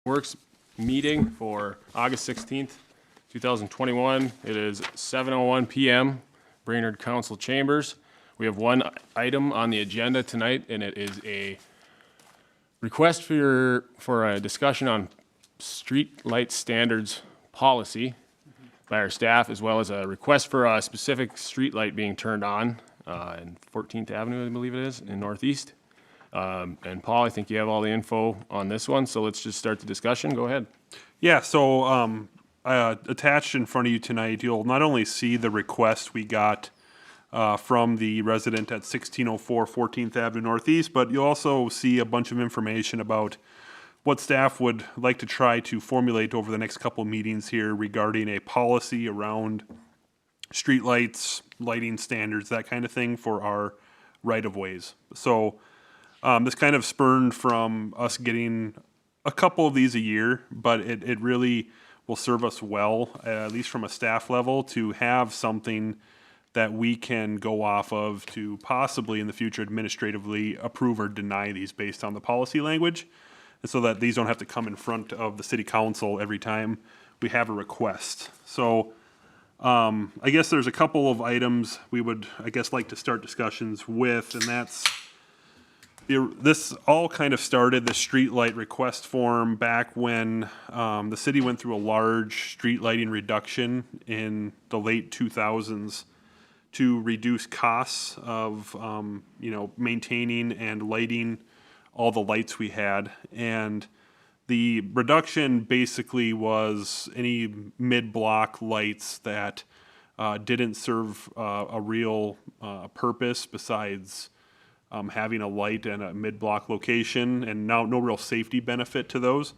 Works meeting for August 16th, 2021. It is 7:01 p.m. Brainerd Council Chambers. We have one item on the agenda tonight, and it is a request for a discussion on street light standards policy by our staff, as well as a request for a specific street light being turned on in 14th Avenue, I believe it is, in Northeast. And Paul, I think you have all the info on this one, so let's just start the discussion. Go ahead. Yeah, so attached in front of you tonight, you'll not only see the request we got from the resident at 1604 14th Avenue Northeast, but you'll also see a bunch of information about what staff would like to try to formulate over the next couple of meetings here regarding a policy around streetlights, lighting standards, that kind of thing for our right-of-ways. So this kind of spurned from us getting a couple of these a year, but it really will serve us well, at least from a staff level, to have something that we can go off of to possibly in the future administratively approve or deny these based on the policy language, and so that these don't have to come in front of the city council every time we have a request. So I guess there's a couple of items we would, like to start discussions with, and that's this all kind of started, the street light request form, back when the city went through a large street lighting reduction in the late 2000s to reduce costs of maintaining and lighting all the lights we had. And the reduction basically was any mid-block lights that didn't serve a real purpose besides having a light and a mid-block location, and now no real safety benefit to those.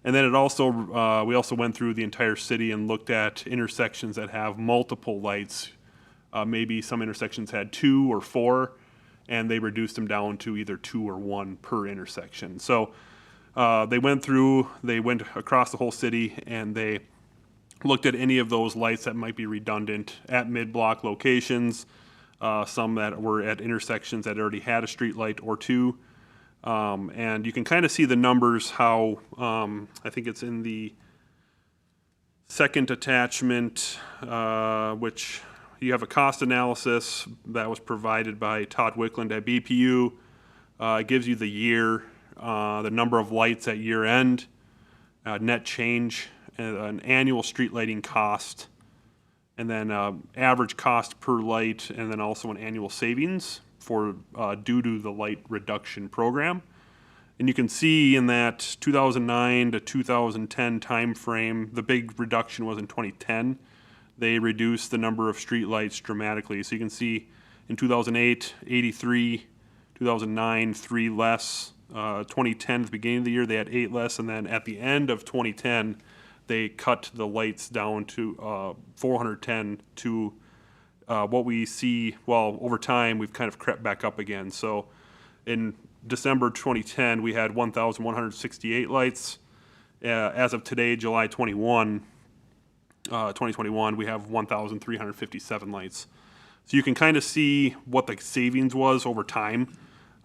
And then it also we also went through the entire city and looked at intersections that have multiple lights. Maybe some intersections had 2 or 4, and they reduced them down to either 2 or 1 per intersection. So they went across the whole city, and they looked at any of those lights that might be redundant at mid-block locations. Some that were at intersections that already had a street light or 2. And you can kind of see the numbers, how I think it's in the second attachment, which you have a cost analysis that was provided by Todd Wickland at BPU. It gives you the year, the number of lights at year end, net change, an annual street lighting cost, and then average cost per light, and then also an annual savings for due to the light reduction program. And you can see in that 2009 to 2010 time frame, the big reduction was in 2010. They reduced the number of street lights dramatically. So you can see in 2008, 83, 2009, 3 less, 2010 at the beginning of the year they had 8 less, and then at the end of 2010 they cut the lights down to 410 to what we see, well, over time we've kind of crept back up again. So in December 2010, we had 1,168 lights. As of today, July 2021, we have 1,357 lights. So you can kind of see what the savings was over time.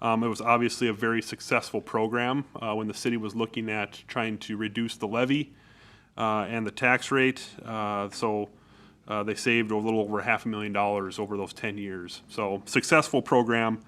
It was obviously a very successful program when the city was looking at trying to reduce the levy and the tax rate. So they saved a little over $500,000 over those 10 years. So successful program.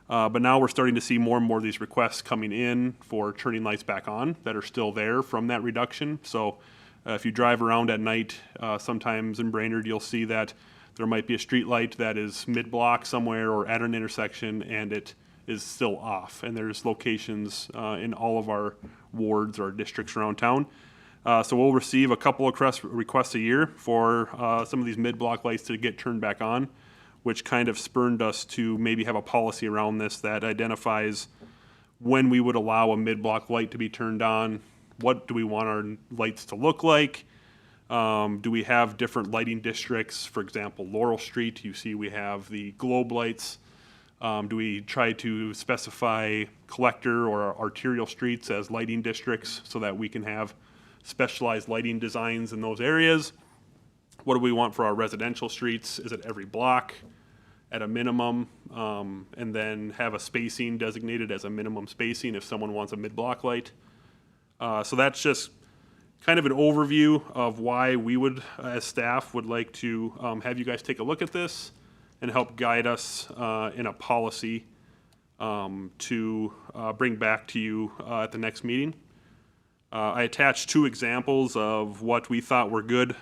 But now we're starting to see more and more of these requests coming in for turning lights back on that are still there from that reduction. So if you drive around at night, sometimes in Brainerd, you'll see that there might be a street light that is mid-block somewhere or at an intersection, and it is still off. And there's locations in all of our wards or districts around town. So we'll receive a couple of requests a year for some of these mid-block lights to get turned back on, which kind of spurned us to maybe have a policy around this that identifies when we would allow a mid-block light to be turned on. What do we want our lights to look like? Do we have different lighting districts? For example, Laurel Street, you see we have the globe lights. Do we try to specify collector or arterial streets as lighting districts so that we can have specialized lighting designs in those areas? What do we want for our residential streets? Is it every block at a minimum, and then have a spacing designated as a minimum spacing if someone wants a mid-block light? So that's just kind of an overview of why we would, as staff, would like to have you guys take a look at this and help guide us in a policy to bring back to you at the next meeting. I attached 2 examples of what we thought were good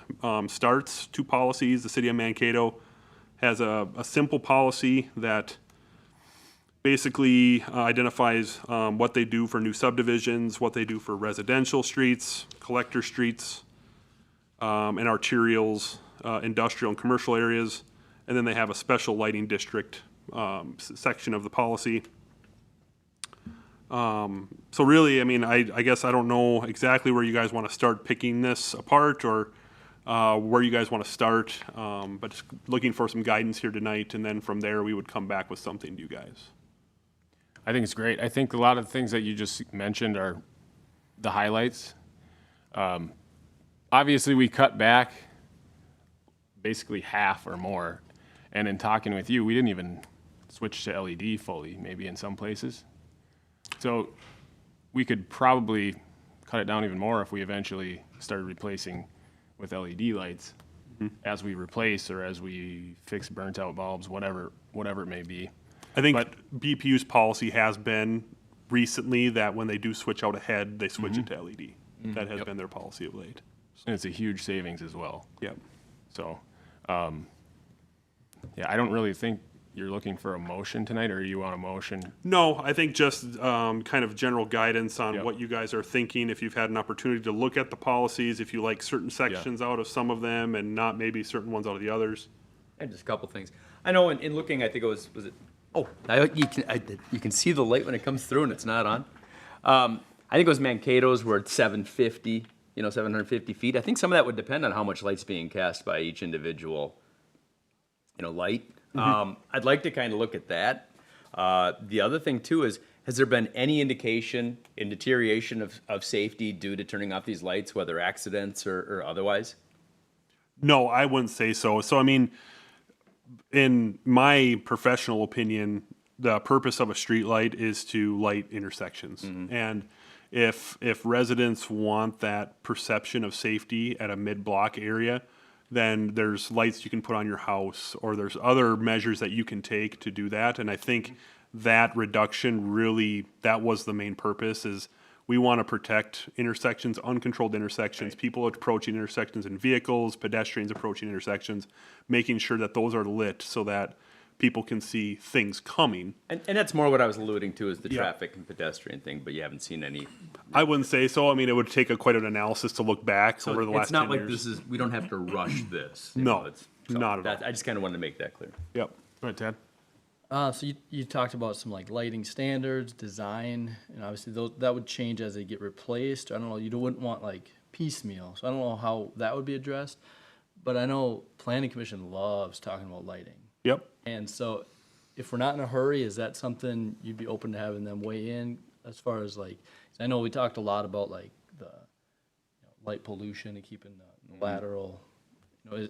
starts to policies. The city of Mankato has a simple policy that basically identifies what they do for new subdivisions, what they do for residential streets, collector streets, and arterials, industrial and commercial areas. And then they have a special lighting district section of the policy. So really, I mean, I guess I don't know exactly where you guys want to start picking this apart or where you guys want to start, but just looking for some guidance here tonight, and then from there we would come back with something to you guys. I think it's great. I think a lot of the things that you just mentioned are the highlights. Obviously, we cut back basically half or more. And in talking with you, we didn't even switch to LED fully, maybe in some places. So we could probably cut it down even more if we eventually started replacing with LED lights as we replace or as we fix burnt out bulbs, whatever it may be. I think BPU's policy has been recently that when they do switch out a head, they switch it to LED. That has been their policy of late. And it's a huge savings as well. Yep. So, yeah, I don't really think you're looking for a motion tonight, or you want a motion? No, I think just kind of general guidance on Yep. what you guys are thinking, if you've had an opportunity to look at the policies, if you like certain sections out of some of them and not maybe certain ones out of the others. And just a couple things. I know in looking, I think it was it? Oh, you can see the light when it comes through and it's not on. I think it was Mankato's were at 750, 750 feet. I think some of that would depend on how much light's being cast by each individual, light. I'd like to kind of look at that. The other thing too is, has there been any indication in deterioration of safety due to turning off these lights, whether accidents or otherwise? No, I wouldn't say so. So, I mean, in my professional opinion, the purpose of a street light is to light intersections. And if residents want that perception of safety at a mid-block area, then there's lights you can put on your house, or there's other measures that you can take to do that. And I think that reduction really, that was the main purpose, is we want to protect intersections, uncontrolled intersections, people approaching intersections in vehicles, pedestrians approaching intersections, making sure that those are lit so that people can see things coming. And that's more what I was alluding to is the Yeah. traffic and pedestrian thing, but you haven't seen any. I wouldn't say so. I mean, it would take quite an analysis to look back over the last it's not 10 like years. we don't have to rush this. No, not at all. I just kind of wanted to make that clear. Yep. Go ahead, Ted. So you talked about some like lighting standards, design, and obviously that would change as they get replaced. I don't know, you wouldn't want like piecemeal, so I don't know how that would be addressed. But I know Planning Commission loves talking about lighting. Yep. And so if we're not in a hurry, is that something you'd be open to having them weigh in as far as like, 'cause I know we talked a lot about like the light pollution and keeping the lateral,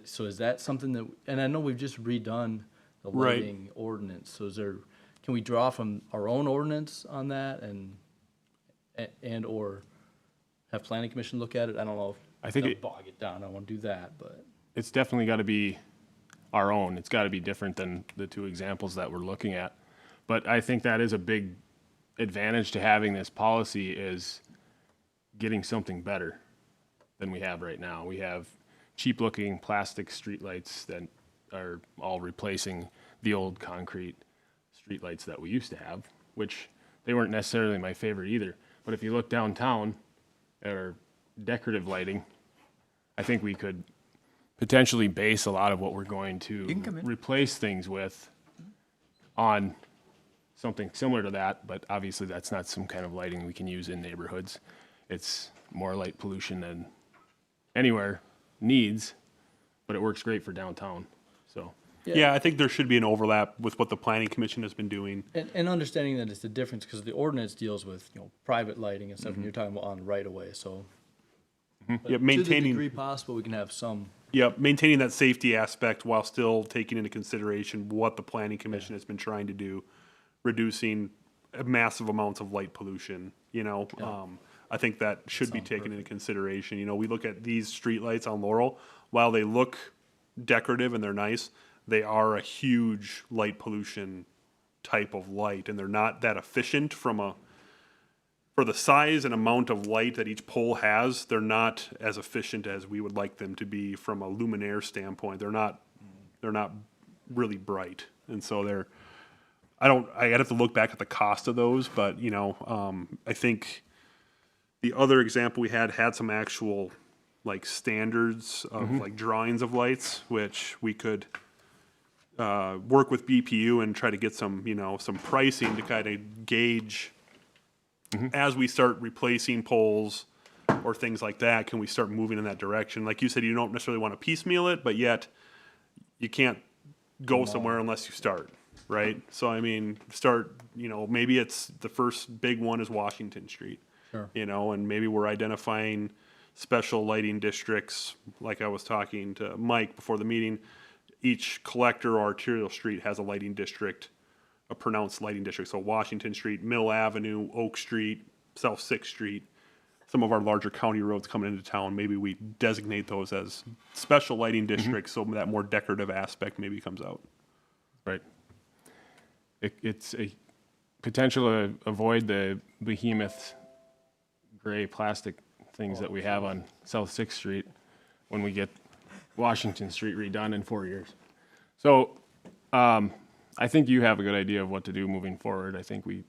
so is that something that, and I know we've just redone the Right. lighting ordinance, so can we draw from our own ordinance on that and or have Planning Commission look at it? I don't know if I think they'll it- bog it down, I don't want to do that, but. It's definitely got to be our own. It's got to be different than the 2 examples that we're looking at. But I think that is a big advantage to having this policy, is getting something better than we have right now. We have cheap-looking plastic streetlights that are all replacing the old concrete streetlights that we used to have, which they weren't necessarily my favorite either. But if you look downtown at our decorative lighting, I think we could potentially base a lot of what we're going to replace things with on something similar to that, but obviously that's not some kind of lighting we can use in neighborhoods. It's more light pollution than anywhere needs, but it works great for downtown, so. Yeah, I think there should be an overlap with what the Planning Commission has been doing. And understanding that it's the difference, because the ordinance deals with, private lighting and stuff, and you're talking about on right of way, so. Yep, To the maintaining. degree possible, we can have some, Yep, maintaining that safety aspect while still taking into consideration what the Planning Commission has been trying to do, reducing massive amounts of light pollution, I think that should be taken into consideration. You know, we look at these streetlights on Laurel, while they look decorative and they're nice, they are a huge light pollution type of light, and they're not that efficient for the size and amount of light that each pole has. They're not as efficient as we would like them to be from a luminaire standpoint. They're not really bright, and so I'd have to look back at the cost of those, but you know, I think the other example we had some actual like standards of like drawings of lights, which we could work with BPU and try to get some, you know, some pricing to kind of gauge as we start replacing poles or things like that. Can we start moving in that direction? Like you said, you don't necessarily want to piecemeal it, but yet you can't go somewhere unless you start, right? So I mean, you know, maybe it's the first big one is Washington Street, you know, and maybe we're identifying special lighting districts. Like I was talking to Mike before the meeting, each collector or arterial street has a lighting district, a pronounced lighting district. So Washington Street, Mill Avenue, Oak Street, South Sixth Street, some of our larger county roads coming into town, maybe we designate those as special lighting districts so that more decorative aspect maybe comes out. Right. It's a potential to avoid the behemoth gray plastic things that we have on South Sixth Street when we get Washington Street redone in 4 years. So I think you have a good idea of what to do moving forward. I think we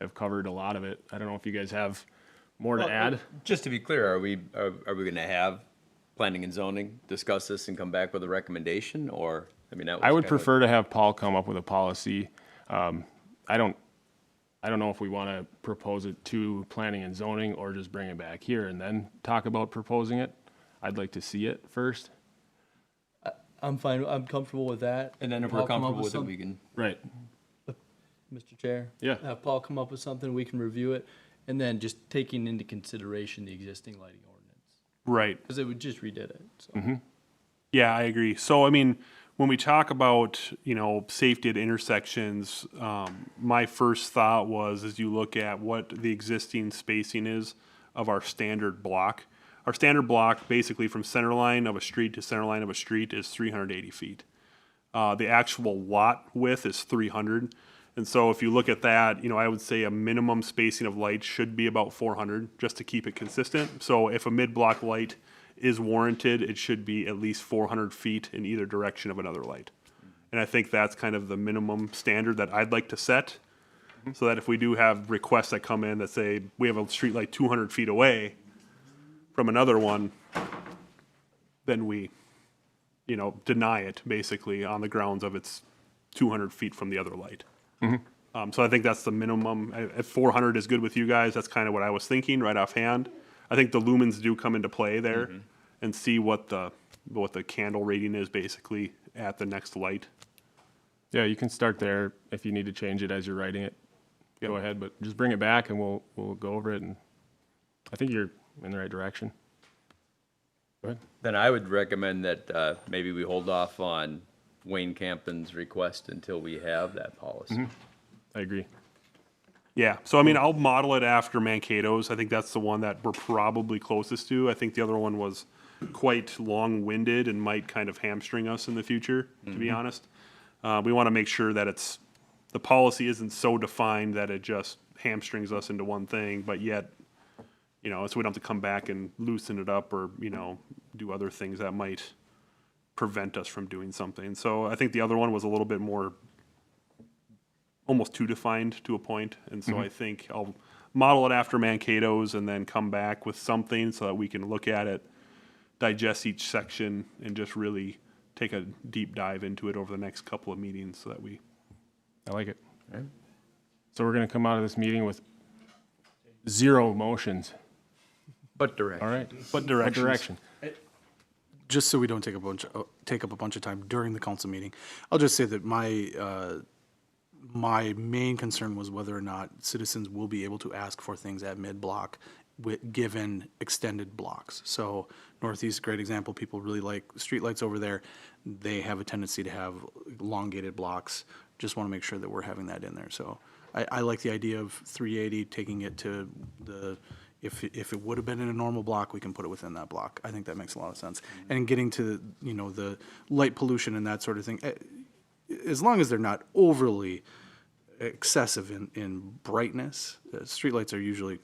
have covered a lot of it. I don't know if you guys have more to add. Just to be clear, are we going to have planning and zoning discuss this and come back with a recommendation, or I mean, that was I would kind of prefer to have Paul come up with a policy. I don't know if we want to propose it to planning and zoning or just bring it back here and then talk about proposing it. I'd like to see it first. I'm fine, I'm comfortable with that. And then if Paul we're come up comfortable with it, some- we can. Right. Mr. Chair? Yeah. Have Paul come up with something, we can review it, and then just taking into consideration the existing lighting ordinance. Right. Because we just redid it, so. Yeah, I agree. So, I mean, when we talk about, you know, safety at intersections, my first thought was, as you look at what the existing spacing is of our standard block, our standard block basically from center line of a street to center line of a street is 380 feet. The actual lot width is 300. And so if you look at that, you know, I would say a minimum spacing of lights should be about 400 just to keep it consistent. So if a mid-block light is warranted, it should be at least 400 feet in either direction of another light. And I think that's kind of the minimum standard that I'd like to set, so that if we do have requests that come in that say, we have a street light 200 feet away from another one, then we, you know, deny it basically on the grounds of it's 200 feet from the other light. So I think that's the minimum. If 400 is good with you guys, that's kind of what I was thinking right offhand. I think the lumens do come into play there, and see what the candle rating is basically at the next light. Yeah, you can start there. If you need to change it as you're writing it, go ahead, but just bring it back and we'll go over it, and I think you're in the right direction. Go ahead. Then I would recommend that maybe we hold off on Wayne Campen's request until we have that policy. I agree. Yeah, so I mean, I'll model it after Mankato's. I think that's the one that we're probably closest to. I think the other one was quite long-winded and might kind of hamstring us in the future, to be honest. We want to make sure that the policy isn't so defined that it just hamstrings us into one thing, but yet, you know, so we don't have to come back and loosen it up or, you know, do other things that might prevent us from doing something. So I think the other one was a little bit more, almost too defined to a point. And so I think I'll model it after Mankato's and then come back with something so that we can look at it, digest each section, and just really take a deep dive into it over the next couple of meetings so that we. I like it. So we're going to come out of this meeting with 0 motions. But direct. All right. But What directions. direction? Just so we don't take up a bunch of time during the council meeting, I'll just say that my main concern was whether or not citizens will be able to ask for things at mid-block given extended blocks. So Northeast, great example, people really like streetlights over there. They have a tendency to have elongated blocks. Just want to make sure that we're having that in there. So I like the idea of 380, taking it to the If it would have been in a normal block, we can put it within that block. I think that makes a lot of sense. And getting to, you know, the light pollution and that sort of thing, as long as they're not overly excessive in brightness, streetlights are usually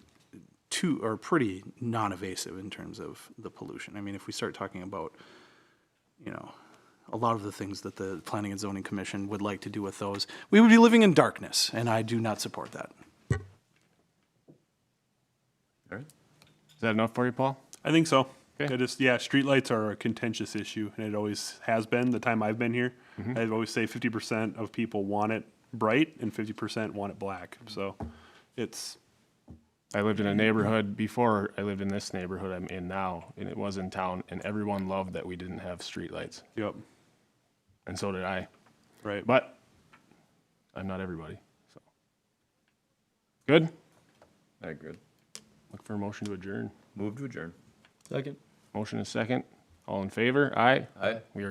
pretty non-evasive in terms of the pollution. I mean, if we start talking about, you know, a lot of the things that the Planning and Zoning Commission would like to do with those, we would be living in darkness, and I do not support that. All right. Is that enough for you, Paul? I think so. Okay. Streetlights are a contentious issue, and it always has been the time I've been here. I always say 50% of people want it bright and 50% want it black. So it's, I lived in a neighborhood before I lived in this neighborhood I'm in now, and it was in town, and everyone loved that we didn't have streetlights, yep, and so did I. right. But I'm not everybody, so. Good? All right, good. Look for a motion to adjourn. Move to adjourn. Second. Motion is second. All in favor? Aye. Aye. We are